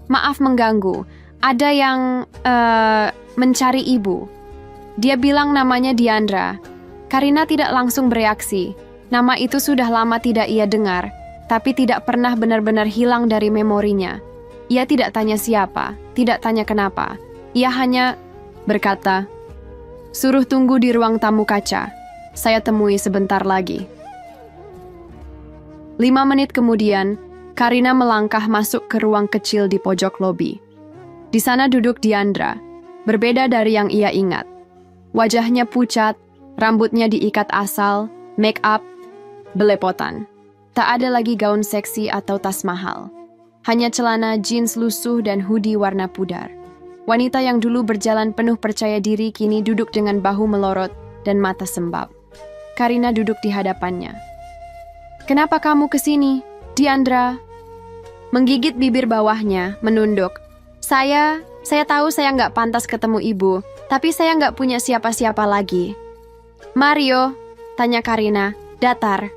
maaf mengganggu. Ada yang mencari ibu. Dia bilang namanya Diandra. Karina tidak langsung bereaksi. Nama itu sudah lama tidak ia dengar, tapi tidak pernah benar-benar hilang dari memorinya. Ia tidak tanya siapa, tidak tanya kenapa. Ia hanya berkata, "Suruh tunggu di ruang tamu kaca. Saya temui sebentar lagi." 5 menit kemudian, Karina melangkah masuk ke ruang kecil di pojok lobi. Di sana duduk Diandra, berbeda dari yang ia ingat. Wajahnya pucat, rambutnya diikat asal, make up, belepotan. Tak ada lagi gaun seksi atau tas mahal. Hanya celana jeans lusuh dan hoodie warna pudar. Wanita yang dulu berjalan penuh percaya diri kini duduk dengan bahu melorot dan mata sembab. Karina duduk di hadapannya. "Kenapa kamu kesini, Diandra?" Menggigit bibir bawahnya, menunduk. Saya tahu saya nggak pantas ketemu ibu, tapi saya nggak punya siapa-siapa lagi." "Mario?" tanya Karina, datar.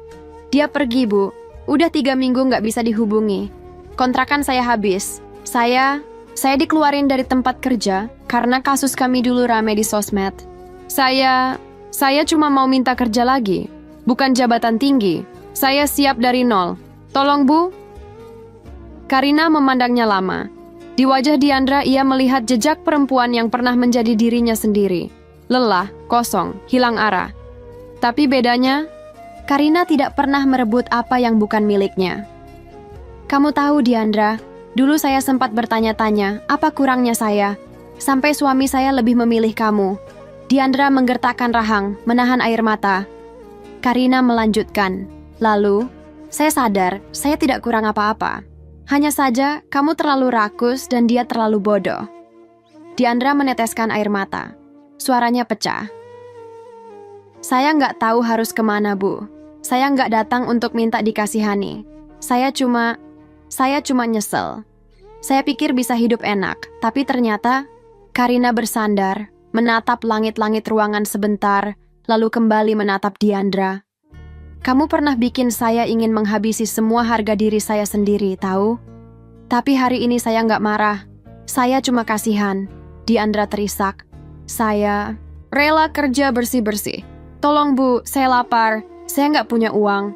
"Dia pergi, Bu. Udah 3 minggu nggak bisa dihubungi. Kontrakan saya habis. Saya dikeluarin dari tempat kerja karena kasus kami dulu rame di sosmed. Saya cuma mau minta kerja lagi, bukan jabatan tinggi. Saya siap dari nol. Tolong, Bu." Karina memandangnya lama. Di wajah Diandra ia melihat jejak perempuan yang pernah menjadi dirinya sendiri. Lelah, kosong, hilang arah. Tapi bedanya, Karina tidak pernah merebut apa yang bukan miliknya. "Kamu tahu, Diandra, dulu saya sempat bertanya-tanya, apa kurangnya saya? Sampai suami saya lebih memilih kamu." Diandra menggertakkan rahang, menahan air mata. Karina melanjutkan, "Lalu, saya sadar, saya tidak kurang apa-apa. Hanya saja, kamu terlalu rakus dan dia terlalu bodoh." Diandra meneteskan air mata. Suaranya pecah. "Saya nggak tahu harus kemana, Bu. Saya nggak datang untuk minta dikasihani. Saya cuma nyesel. Saya pikir bisa hidup enak, tapi ternyata..." Karina bersandar, menatap langit-langit ruangan sebentar, lalu kembali menatap Diandra. "Kamu pernah bikin saya ingin menghabisi semua harga diri saya sendiri, tahu? Tapi hari ini saya nggak marah. Saya cuma kasihan." Diandra terisak. "Saya rela kerja bersih-bersih. Tolong, Bu, saya lapar. Saya nggak punya uang."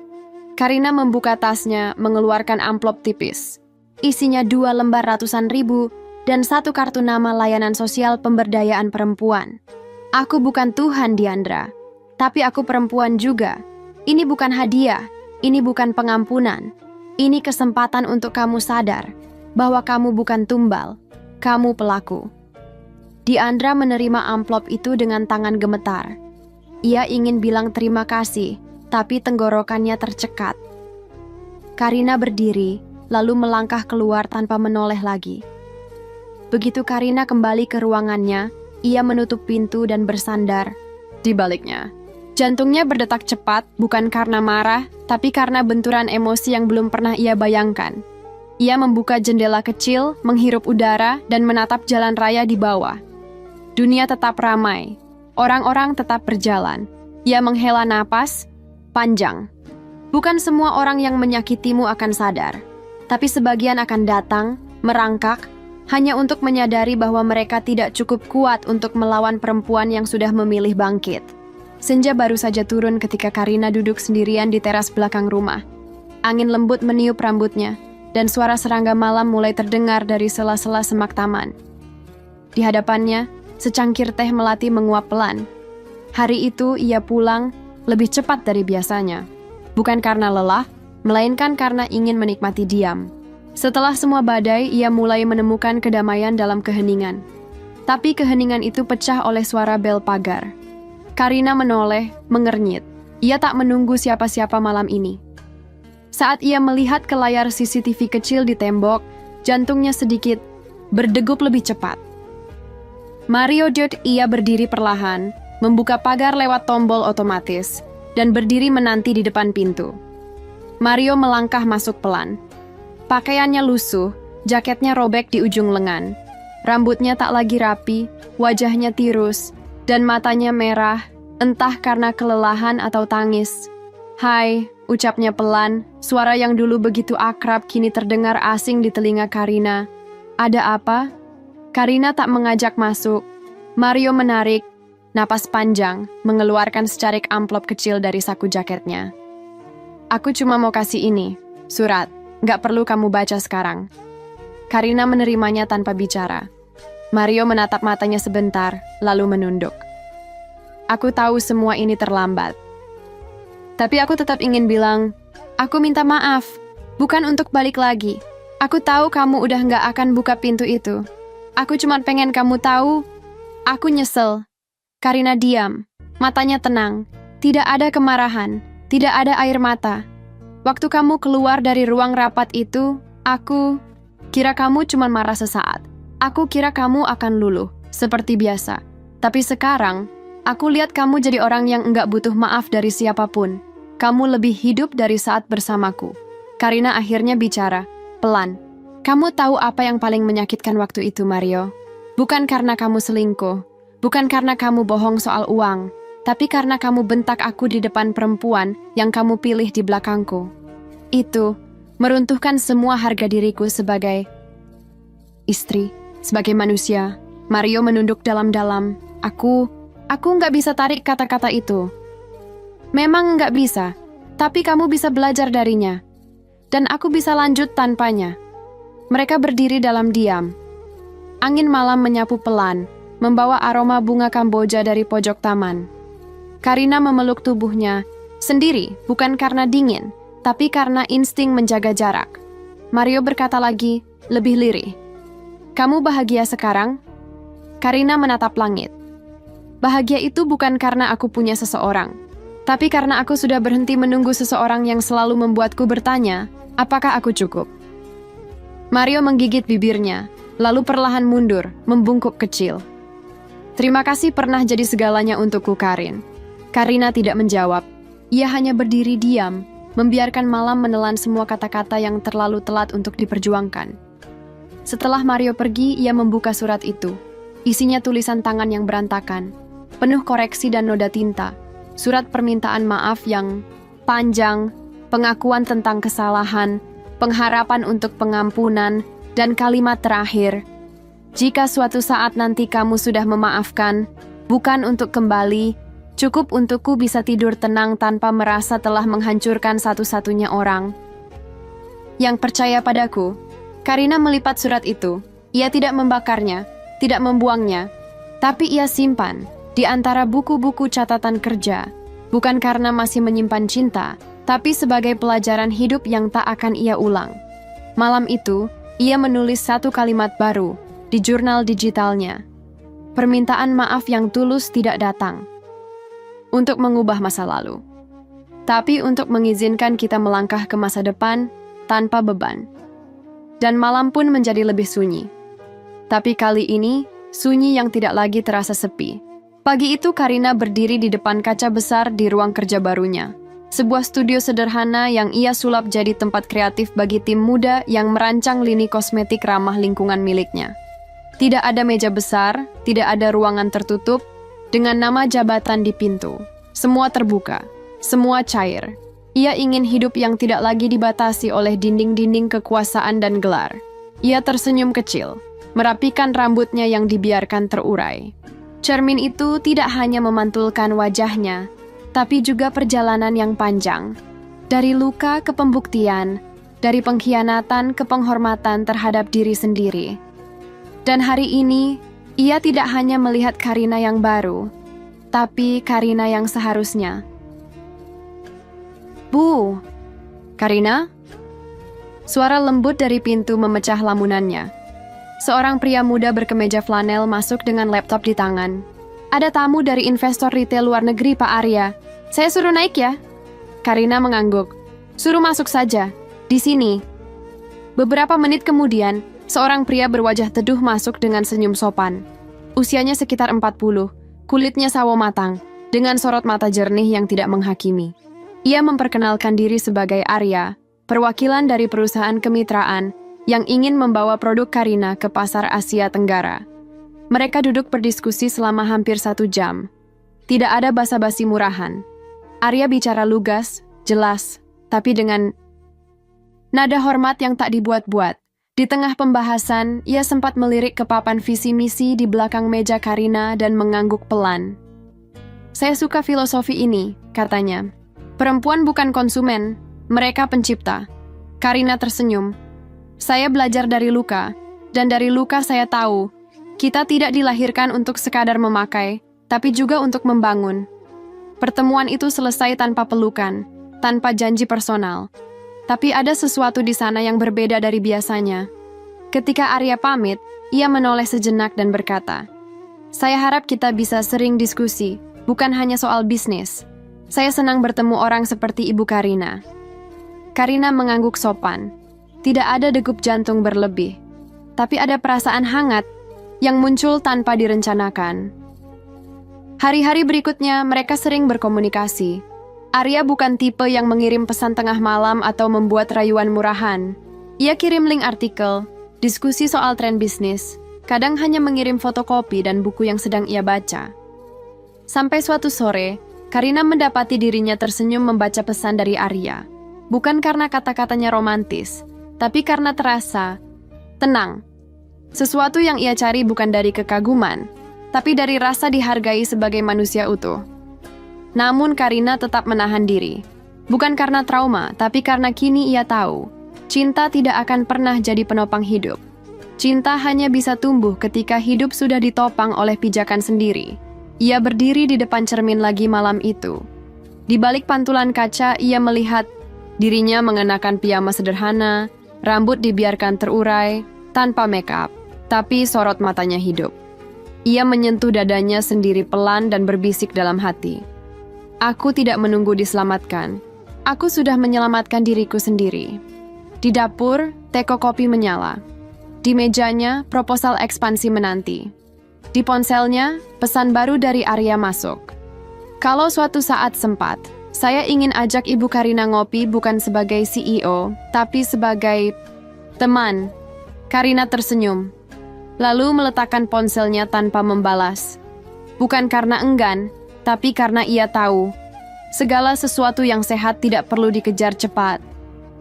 Karina membuka tasnya, mengeluarkan amplop tipis. Isinya 2 lembar ratusan ribu dan 1 kartu nama layanan sosial pemberdayaan perempuan. "Aku bukan Tuhan, Diandra. Tapi aku perempuan juga. Ini bukan hadiah, ini bukan pengampunan. Ini kesempatan untuk kamu sadar bahwa kamu bukan tumbal, kamu pelaku." Diandra menerima amplop itu dengan tangan gemetar. Ia ingin bilang terima kasih, tapi tenggorokannya tercekat. Karina berdiri, lalu melangkah keluar tanpa menoleh lagi. Begitu Karina kembali ke ruangannya, ia menutup pintu dan bersandar di baliknya. Jantungnya berdetak cepat, bukan karena marah, tapi karena benturan emosi yang belum pernah ia bayangkan. Ia membuka jendela kecil, menghirup udara, dan menatap jalan raya di bawah. Dunia tetap ramai. Orang-orang tetap berjalan. Ia menghela napas panjang. Bukan semua orang yang menyakitimu akan sadar, tapi sebagian akan datang, merangkak, hanya untuk menyadari bahwa mereka tidak cukup kuat untuk melawan perempuan yang sudah memilih bangkit. Senja baru saja turun ketika Karina duduk sendirian di teras belakang rumah. Angin lembut meniup rambutnya, dan suara serangga malam mulai terdengar dari sela-sela semak taman. Di hadapannya, secangkir teh melati menguap pelan. Hari itu ia pulang lebih cepat dari biasanya. Bukan karena lelah, melainkan karena ingin menikmati diam. Setelah semua badai, ia mulai menemukan kedamaian dalam keheningan. Tapi keheningan itu pecah oleh suara bel pagar. Karina menoleh, mengernyit. Ia tak menunggu siapa-siapa malam ini. Saat ia melihat ke layar CCTV kecil di tembok, jantungnya sedikit berdegup lebih cepat. Mario Dot ia berdiri perlahan, membuka pagar lewat tombol otomatis, dan berdiri menanti di depan pintu. Mario melangkah masuk pelan. Pakaiannya lusuh, jaketnya robek di ujung lengan. Rambutnya tak lagi rapi, wajahnya tirus, dan matanya merah, entah karena kelelahan atau tangis. "Hai," ucapnya pelan, suara yang dulu begitu akrab kini terdengar asing di telinga Karina. "Ada apa?" Karina tak mengajak masuk. Mario menarik napas panjang, mengeluarkan secarik amplop kecil dari saku jaketnya. "Aku cuma mau kasih ini, surat. Nggak perlu kamu baca sekarang." Karina menerimanya tanpa bicara. Mario menatap matanya sebentar, lalu menunduk. "Aku tahu semua ini terlambat. Tapi aku tetap ingin bilang, aku minta maaf, bukan untuk balik lagi. Aku tahu kamu udah nggak akan buka pintu itu. Aku cuma pengen kamu tahu, aku nyesel." Karina diam, matanya tenang, tidak ada kemarahan, tidak ada air mata. "Waktu kamu keluar dari ruang rapat itu, aku kira kamu cuma marah sesaat. Aku kira kamu akan luluh, seperti biasa. Tapi sekarang, aku lihat kamu jadi orang yang enggak butuh maaf dari siapapun. Kamu lebih hidup dari saat bersamaku." Karina akhirnya bicara, pelan. "Kamu tahu apa yang paling menyakitkan waktu itu, Mario? Bukan karena kamu selingkuh, bukan karena kamu bohong soal uang, tapi karena kamu bentak aku di depan perempuan yang kamu pilih di belakangku. Itu meruntuhkan semua harga diriku sebagai istri, sebagai manusia." Mario menunduk dalam-dalam. Aku nggak bisa tarik kata-kata itu. "Memang nggak bisa, tapi kamu bisa belajar darinya. Dan aku bisa lanjut tanpanya." Mereka berdiri dalam diam. Angin malam menyapu pelan, membawa aroma bunga Kamboja dari pojok taman. Karina memeluk tubuhnya, sendiri bukan karena dingin, tapi karena insting menjaga jarak. Mario berkata lagi, lebih lirih. "Kamu bahagia sekarang?" Karina menatap langit. "Bahagia itu bukan karena aku punya seseorang, tapi karena aku sudah berhenti menunggu seseorang yang selalu membuatku bertanya, apakah aku cukup?" Mario menggigit bibirnya, lalu perlahan mundur, membungkuk kecil. "Terima kasih pernah jadi segalanya untukku, Karin." Karina tidak menjawab. Ia hanya berdiri diam, membiarkan malam menelan semua kata-kata yang terlalu telat untuk diperjuangkan. Setelah Mario pergi, ia membuka surat itu. Isinya tulisan tangan yang berantakan, penuh koreksi dan noda tinta. Surat permintaan maaf yang panjang, pengakuan tentang kesalahan, pengharapan untuk pengampunan, dan kalimat terakhir, "Jika suatu saat nanti kamu sudah memaafkan, bukan untuk kembali, cukup untukku bisa tidur tenang tanpa merasa telah menghancurkan satu-satunya orang yang percaya padaku." Karina melipat surat itu. Ia tidak membakarnya, tidak membuangnya, tapi ia simpan di antara buku-buku catatan kerja, bukan karena masih menyimpan cinta, tapi sebagai pelajaran hidup yang tak akan ia ulang. Malam itu, ia menulis satu kalimat baru di jurnal digitalnya. Permintaan maaf yang tulus tidak datang untuk mengubah masa lalu, tapi untuk mengizinkan kita melangkah ke masa depan tanpa beban. Dan malam pun menjadi lebih sunyi. Tapi kali ini, sunyi yang tidak lagi terasa sepi. Pagi itu Karina berdiri di depan kaca besar di ruang kerja barunya. Sebuah studio sederhana yang ia sulap jadi tempat kreatif bagi tim muda yang merancang lini kosmetik ramah lingkungan miliknya. Tidak ada meja besar, tidak ada ruangan tertutup, dengan nama jabatan di pintu. Semua terbuka, semua cair. Ia ingin hidup yang tidak lagi dibatasi oleh dinding-dinding kekuasaan dan gelar. Ia tersenyum kecil, merapikan rambutnya yang dibiarkan terurai. Cermin itu tidak hanya memantulkan wajahnya, tapi juga perjalanan yang panjang. Dari luka ke pembuktian, dari pengkhianatan ke penghormatan terhadap diri sendiri. Dan hari ini, ia tidak hanya melihat Karina yang baru, tapi Karina yang seharusnya. "Bu, Karina?" Suara lembut dari pintu memecah lamunannya. Seorang pria muda berkemeja flanel masuk dengan laptop di tangan. "Ada tamu dari investor retail luar negeri, Pak Arya. Saya suruh naik ya?" Karina mengangguk. "Suruh masuk saja. Di sini." Beberapa menit kemudian, Seorang pria berwajah teduh masuk dengan senyum sopan. Usianya sekitar 40, kulitnya sawo matang, dengan sorot mata jernih yang tidak menghakimi. Ia memperkenalkan diri sebagai Arya, perwakilan dari perusahaan kemitraan yang ingin membawa produk Karina ke pasar Asia Tenggara. Mereka duduk berdiskusi selama hampir 1 jam. Tidak ada basa-basi murahan. Arya bicara lugas, jelas, tapi dengan nada hormat yang tak dibuat-buat. Di tengah pembahasan, ia sempat melirik ke papan visi misi di belakang meja Karina dan mengangguk pelan. "Saya suka filosofi ini," katanya. "Perempuan bukan konsumen, mereka pencipta." Karina tersenyum. "Saya belajar dari luka, dan dari luka saya tahu, kita tidak dilahirkan untuk sekadar memakai, tapi juga untuk membangun." Pertemuan itu selesai tanpa pelukan, tanpa janji personal. Tapi ada sesuatu di sana yang berbeda dari biasanya. Ketika Arya pamit, ia menoleh sejenak dan berkata, "Saya harap kita bisa sering diskusi, bukan hanya soal bisnis. Saya senang bertemu orang seperti Ibu Karina." Karina mengangguk sopan. Tidak ada degup jantung berlebih, tapi ada perasaan hangat yang muncul tanpa direncanakan. Hari-hari berikutnya, mereka sering berkomunikasi. Arya bukan tipe yang mengirim pesan tengah malam atau membuat rayuan murahan. Ia kirim link artikel, diskusi soal tren bisnis, kadang hanya mengirim fotokopi dan buku yang sedang ia baca. Sampai suatu sore, Karina mendapati dirinya tersenyum membaca pesan dari Arya. Bukan karena kata-katanya romantis, tapi karena terasa tenang. Sesuatu yang ia cari bukan dari kekaguman, tapi dari rasa dihargai sebagai manusia utuh. Namun Karina tetap menahan diri. Bukan karena trauma, tapi karena kini ia tahu, cinta tidak akan pernah jadi penopang hidup. Cinta hanya bisa tumbuh ketika hidup sudah ditopang oleh pijakan sendiri. Ia berdiri di depan cermin lagi malam itu. Di balik pantulan kaca, ia melihat dirinya mengenakan piyama sederhana, rambut dibiarkan terurai, tanpa make up, tapi sorot matanya hidup. Ia menyentuh dadanya sendiri pelan dan berbisik dalam hati. "Aku tidak menunggu diselamatkan. Aku sudah menyelamatkan diriku sendiri." Di dapur, teko kopi menyala. Di mejanya, proposal ekspansi menanti. Di ponselnya, pesan baru dari Arya masuk. "Kalau suatu saat sempat, saya ingin ajak Ibu Karina ngopi bukan sebagai CEO, tapi sebagai teman." Karina tersenyum, lalu meletakkan ponselnya tanpa membalas. Bukan karena enggan, tapi karena ia tahu, segala sesuatu yang sehat tidak perlu dikejar cepat.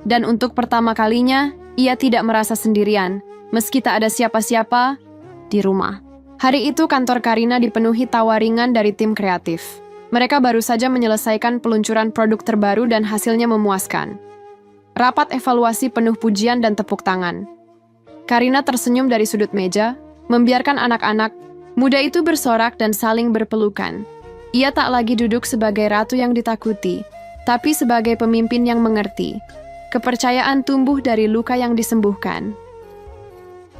Dan untuk pertama kalinya, ia tidak merasa sendirian, meski tak ada siapa-siapa di rumah. Hari itu kantor Karina dipenuhi tawaringan dari tim kreatif. Mereka baru saja menyelesaikan peluncuran produk terbaru dan hasilnya memuaskan. Rapat evaluasi penuh pujian dan tepuk tangan. Karina tersenyum dari sudut meja, membiarkan anak-anak muda itu bersorak dan saling berpelukan. Ia tak lagi duduk sebagai ratu yang ditakuti, tapi sebagai pemimpin yang mengerti. Kepercayaan tumbuh dari luka yang disembuhkan.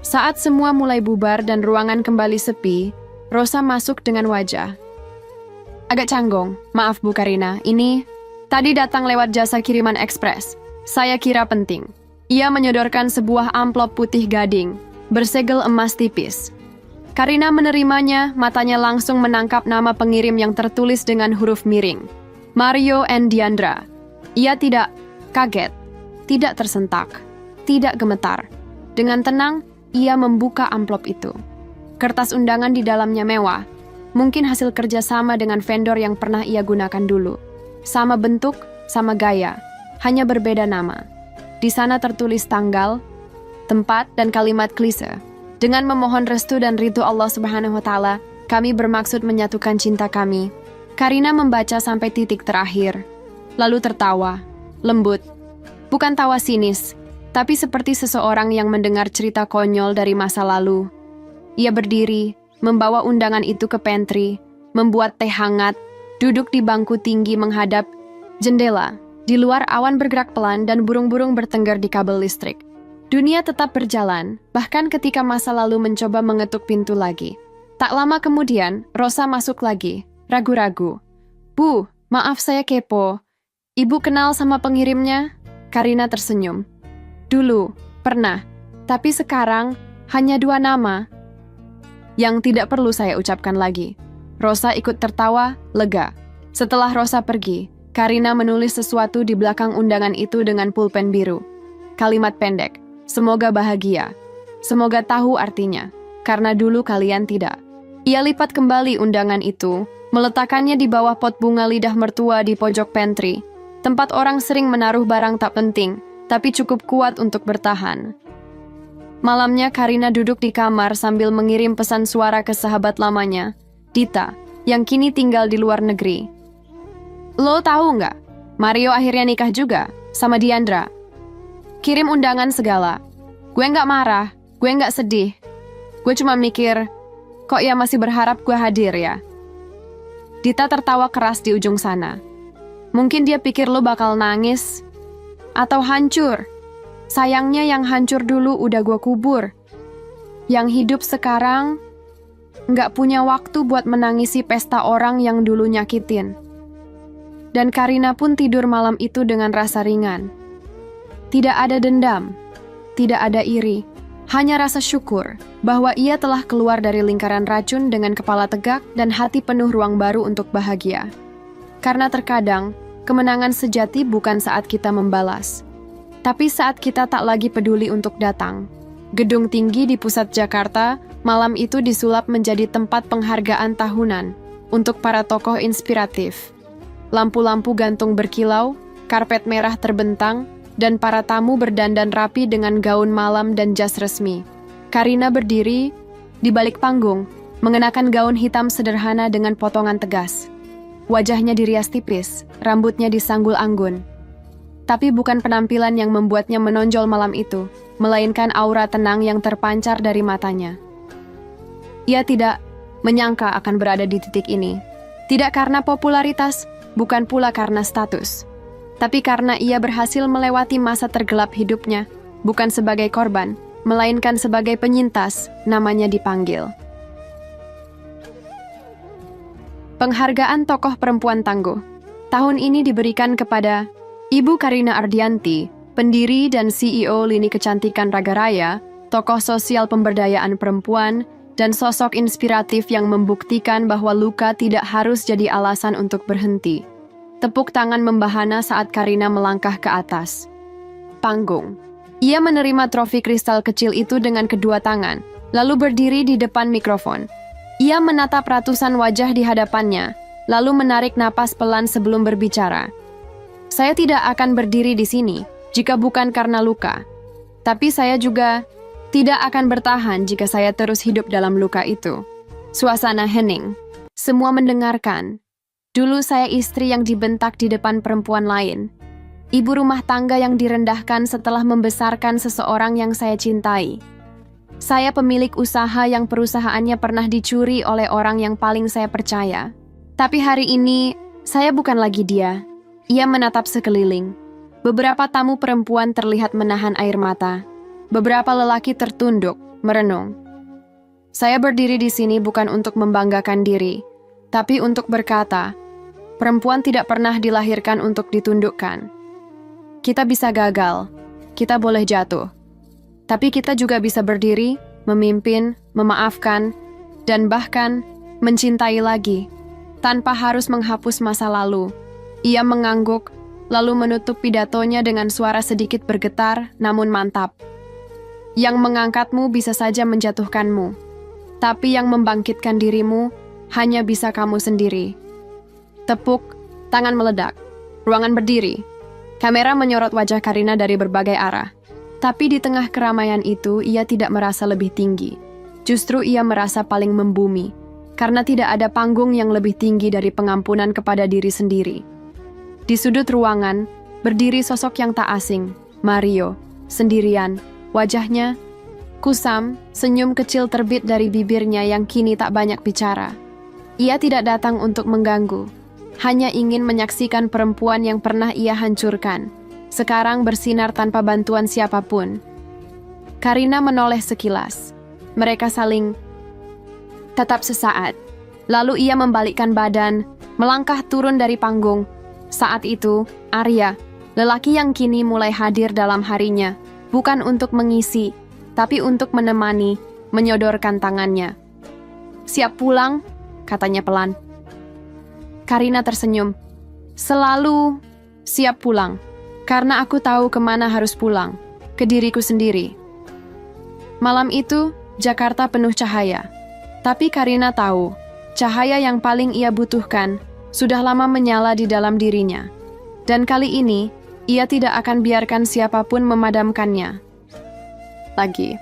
Saat semua mulai bubar dan ruangan kembali sepi, Rosa masuk dengan wajah agak canggung. "Maaf Bu Karina, ini tadi datang lewat jasa kiriman ekspres. Saya kira penting." Ia menyodorkan sebuah amplop putih gading, bersegel emas tipis. Karina menerimanya, matanya langsung menangkap nama pengirim yang tertulis dengan huruf miring. Mario and Diandra. Ia tidak kaget, tidak tersentak, tidak gemetar. Dengan tenang, ia membuka amplop itu. Kertas undangan di dalamnya mewah, mungkin hasil kerja sama dengan vendor yang pernah ia gunakan dulu. Sama bentuk, sama gaya, hanya berbeda nama. Di sana tertulis tanggal, tempat, dan kalimat klise. "Dengan memohon restu dan ridho Allah Subhanahu wa Ta'ala, kami bermaksud menyatukan cinta kami." Karina membaca sampai titik terakhir, lalu tertawa, lembut. Bukan tawa sinis, tapi seperti seseorang yang mendengar cerita konyol dari masa lalu. Ia berdiri, membawa undangan itu ke pantry, membuat teh hangat, duduk di bangku tinggi menghadap jendela. Di luar awan bergerak pelan dan burung-burung bertengger di kabel listrik. Dunia tetap berjalan, bahkan ketika masa lalu mencoba mengetuk pintu lagi. Tak lama kemudian, Rosa masuk lagi, ragu-ragu. "Bu, maaf saya kepo. Ibu kenal sama pengirimnya?" Karina tersenyum. "Dulu, pernah. Tapi sekarang, hanya 2 nama yang tidak perlu saya ucapkan lagi. Rosa ikut tertawa, lega. Setelah Rosa pergi, Karina menulis sesuatu di belakang undangan itu dengan pulpen biru. Kalimat pendek, semoga bahagia. Semoga tahu artinya, karena dulu kalian tidak. Ia lipat kembali undangan itu, meletakkannya di bawah pot bunga lidah mertua di pojok pantry, tempat orang sering menaruh barang tak penting, tapi cukup kuat untuk bertahan. Malamnya Karina duduk di kamar sambil mengirim pesan suara ke sahabat lamanya, Dita, yang kini tinggal di luar negeri. Lo tahu nggak? Mario akhirnya nikah juga, sama Diandra. Kirim undangan segala. Gue nggak marah, gue nggak sedih. Gue cuma mikir, kok ia masih berharap gue hadir ya? Dita tertawa keras di ujung sana. Mungkin dia pikir lo bakal nangis, atau hancur. Sayangnya yang hancur dulu udah gue kubur. Yang hidup sekarang nggak punya waktu buat menangisi pesta orang yang dulu nyakitin. Dan Karina pun tidur malam itu dengan rasa ringan. Tidak ada dendam, tidak ada iri, hanya rasa syukur bahwa ia telah keluar dari lingkaran racun dengan kepala tegak dan hati penuh ruang baru untuk bahagia. Karena terkadang, kemenangan sejati bukan saat kita membalas, tapi saat kita tak lagi peduli untuk datang. Gedung tinggi di pusat Jakarta, malam itu disulap menjadi tempat penghargaan tahunan untuk para tokoh inspiratif. Lampu-lampu gantung berkilau, karpet merah terbentang, dan para tamu berdandan rapi dengan gaun malam dan jas resmi. Karina berdiri di balik panggung, mengenakan gaun hitam sederhana dengan potongan tegas. Wajahnya dirias tipis, rambutnya disanggul anggun. Tapi bukan penampilan yang membuatnya menonjol malam itu, melainkan aura tenang yang terpancar dari matanya. Ia tidak menyangka akan berada di titik ini. Tidak karena popularitas, bukan pula karena status. Tapi karena ia berhasil melewati masa tergelap hidupnya, bukan sebagai korban, melainkan sebagai penyintas, namanya dipanggil. Penghargaan Tokoh Perempuan Tangguh. Tahun ini diberikan kepada Ibu Karina Ardianti, pendiri dan CEO Lini Kecantikan Raga Raya, tokoh sosial pemberdayaan perempuan, dan sosok inspiratif yang membuktikan bahwa luka tidak harus jadi alasan untuk berhenti. Tepuk tangan membahana saat Karina melangkah ke atas panggung. Ia menerima trofi kristal kecil itu dengan kedua tangan, lalu berdiri di depan mikrofon. Ia menatap ratusan wajah di hadapannya, lalu menarik napas pelan sebelum berbicara. Saya tidak akan berdiri di sini jika bukan karena luka. Tapi saya juga tidak akan bertahan jika saya terus hidup dalam luka itu. Suasana hening. Semua mendengarkan. Dulu saya istri yang dibentak di depan perempuan lain. Ibu rumah tangga yang direndahkan setelah membesarkan seseorang yang saya cintai. Saya pemilik usaha yang perusahaannya pernah dicuri oleh orang yang paling saya percaya. Tapi hari ini, saya bukan lagi dia. Ia menatap sekeliling. Beberapa tamu perempuan terlihat menahan air mata. Beberapa lelaki tertunduk, merenung. Saya berdiri di sini bukan untuk membanggakan diri, tapi untuk berkata, perempuan tidak pernah dilahirkan untuk ditundukkan. Kita bisa gagal, kita boleh jatuh. Tapi kita juga bisa berdiri, memimpin, memaafkan, dan bahkan mencintai lagi, tanpa harus menghapus masa lalu. Ia mengangguk, lalu menutup pidatonya dengan suara sedikit bergetar, namun mantap. Yang mengangkatmu bisa saja menjatuhkanmu, tapi yang membangkitkan dirimu hanya bisa kamu sendiri. Tepuk, tangan meledak, ruangan berdiri. Kamera menyorot wajah Karina dari berbagai arah. Tapi di tengah keramaian itu, ia tidak merasa lebih tinggi. Justru ia merasa paling membumi, karena tidak ada panggung yang lebih tinggi dari pengampunan kepada diri sendiri. Di sudut ruangan, berdiri sosok yang tak asing, Mario, sendirian, wajahnya kusam, senyum kecil terbit dari bibirnya yang kini tak banyak bicara. Ia tidak datang untuk mengganggu, hanya ingin menyaksikan perempuan yang pernah ia hancurkan, sekarang bersinar tanpa bantuan siapapun. Karina menoleh sekilas. Mereka saling tatap sesaat. Lalu ia membalikkan badan, melangkah turun dari panggung. Saat itu, Arya, lelaki yang kini mulai hadir dalam harinya, bukan untuk mengisi, tapi untuk menemani, menyodorkan tangannya. "Siap pulang?" katanya pelan. Karina tersenyum. "Selalu siap pulang, karena aku tahu kemana harus pulang, ke diriku sendiri." Malam itu, Jakarta penuh cahaya. Tapi Karina tahu, cahaya yang paling ia butuhkan sudah lama menyala di dalam dirinya. Dan kali ini, ia tidak akan biarkan siapapun memadamkannya lagi.